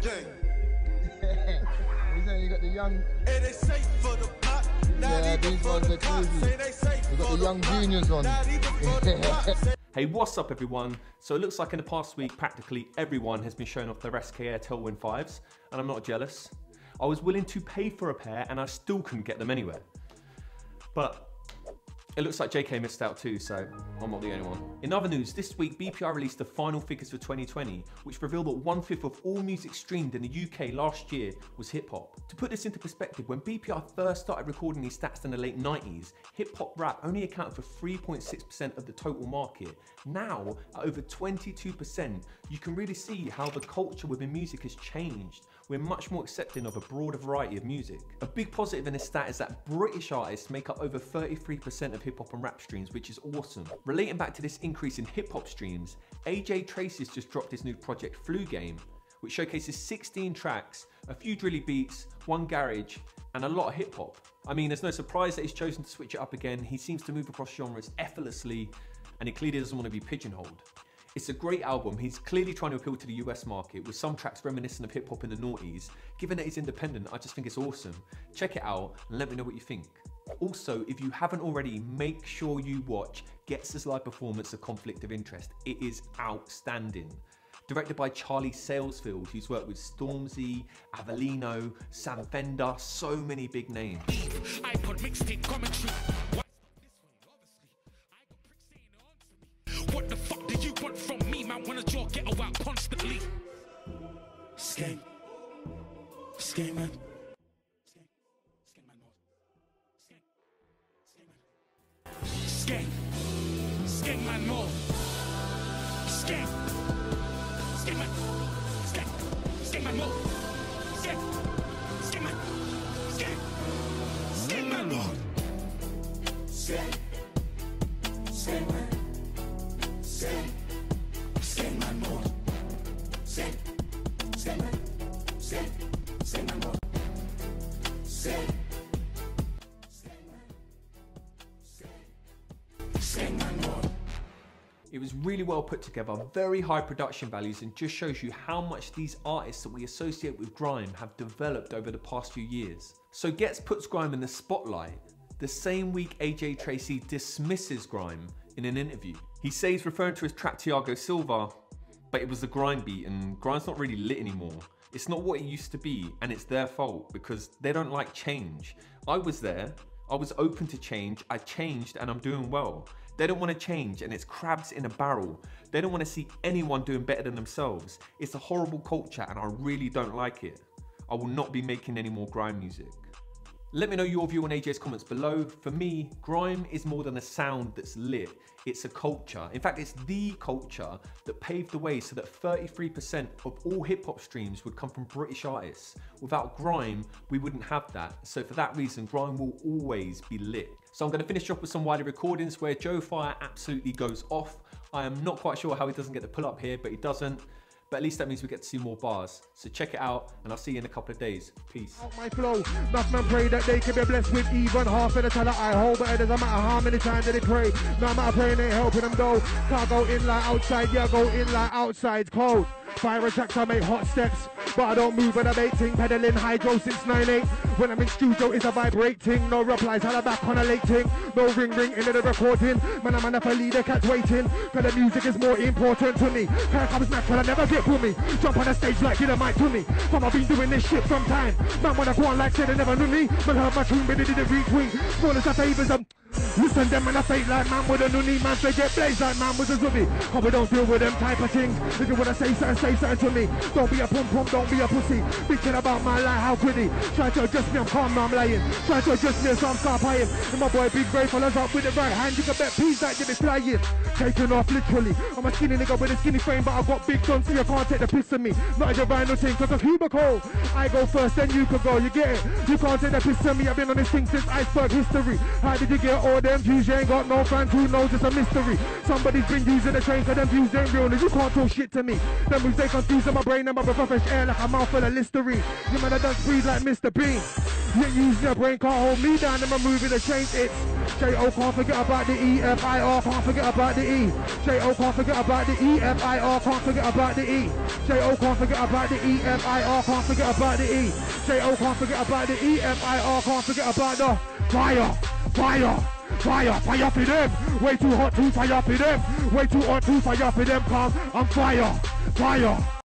He's saying you got the young. Yeah, these ones are crazy. We got the young juniors on. Hey, what's up everyone? So it looks like in the past week, practically everyone has been showing off their SK Air Tailwind 5s, and I'm not jealous. I was willing to pay for a pair and I still couldn't get them anywhere. But it looks like JK missed out too, so I'm not the only one. In other news, this week BPI released the final figures for 2020, which revealed that 1/5 of all music streamed in the UK last year was hip hop. To put this into perspective, when BPI first started recording these stats in the late 90s, hip hop rap only accounted for 3.6% of the total market. Now, at over 22%, you can really see how the culture within music has changed. We're much more accepting of a broader variety of music. A big positive in this stat is that British artists make up over 33% of hip hop and rap streams, which is awesome. Relating back to this increase in hip hop streams, AJ Tracey has just dropped his new project Flu Game, which showcases 16 tracks, a few drilly beats, one garage, and a lot of hip hop. I mean, there's no surprise that he's chosen to switch it up again. He seems to move across genres effortlessly, and he clearly doesn't want to be pigeonholed. It's a great album. He's clearly trying to appeal to the US market with some tracks reminiscent of hip hop in the noughties. Given that he's independent, I just think it's awesome. Check it out and let me know what you think. Also, if you haven't already, make sure you watch Ghetts' live performance of Conflict of Interest. It is outstanding. Directed by Charlie Salesfield, who's worked with Stormzy, Avellino, Sam Fender, so many big names. What the fuck do you want from me, man? Wanna draw ghetto out constantly? Skate, skate man, skate, skate man more, skate, skate man, skate, skate man more, skate, skate man, skate, skate man more, skate, skate man, skate, skate man more, skate, skate man. Skate man more. Skate man. Skate man more. Skate man more. It was really well put together, very high production values, and just shows you how much these artists that we associate with grime have developed over the past few years. So Ghetts puts grime in the spotlight the same week AJ Tracey dismisses grime in an interview. He says, referring to his track Thiago Silva, but it was the grime beat and grime's not really lit anymore. It's not what it used to be, and it's their fault because they don't like change. I was there, I was open to change, I changed and I'm doing well. They don't want to change and it's crabs in a barrel. They don't want to see anyone doing better than themselves. It's a horrible culture and I really don't like it. I will not be making any more grime music. Let me know your view on AJ's comments below. For me, grime is more than a sound that's lit, it's a culture. In fact, it's the culture that paved the way so that 33% of all hip hop streams would come from British artists. Without grime, we wouldn't have that. So for that reason, grime will always be lit. So I'm gonna finish off with some WILEY recordings where Joe Fire absolutely goes off. I am not quite sure how he doesn't get the pull up here, but he doesn't. But at least that means we get to see more bars. So check it out, and I'll see you in a couple of days. Peace. My flow, enough man pray that they can be blessed with even half of the talent I hold, but it doesn't matter how many times that they pray. No matter praying ain't helping them though. Can't go in like outside, yeah, go in like outside's cold. Fire attacks, I make hot steps, but I don't move when I'm 18, pedaling hydro since 9-8. When I'm in studio, it's a vibrating. No replies, holla back on a late ting. No ring into the recording. Man, I'm enough a leader, catch waiting. Cause the music is more important to me. Here comes Mac, but I never get for me. Jump on the stage like you the mic to me. From I've been doing this shit from time. Man, when I go on like say they never knew me. Man, heard my tune, but they didn't retweet. Smallest of favors, listen them and I fake like man with a noonie. Man, they get blazed like man with a zubby. Cause we don't deal with them type of things. If you wanna say something to me. Don't be a pum-pum, don't be a pussy. Thinking about my life, how could he? Try to adjust me, I'm calm, now I'm lying. Try to adjust me, so I'm start playing. And my boy Big Brave follows up with the right hand. You can bet peas like you be flying. Taking off literally. I'm a skinny nigga with a skinny frame, but I got big guns, so you can't take the piss of me. Not a rhino thing, cause a cubicle. I go first, then you could go, you get it? You can't take the piss of me, I've been on this thing since iceberg history. How did you get all them views? You ain't got no fans, who knows, it's a mystery. Somebody's been using the train, cause them views ain't real, and you can't talk shit to me. Them moves they confuse in my brain, I'm a fresh air like a mouthful of Listerine. You man, I don't breathe like Mr. Bean. You use your brain, can't hold me down, I'm moving the chains. It's J-O, can't forget about the E-F-I-R, can't forget about the E. J-O, can't forget about the E-F-I-R, can't forget about the E. J-O, can't forget about the E-F-I-R, can't forget about the E. J-O, can't forget about the E-F-I-R, can't forget about the fire, fire, fire, fire for them. Way too hot to fire for them. Way too hot to fire for them, come. I'm fire, fire.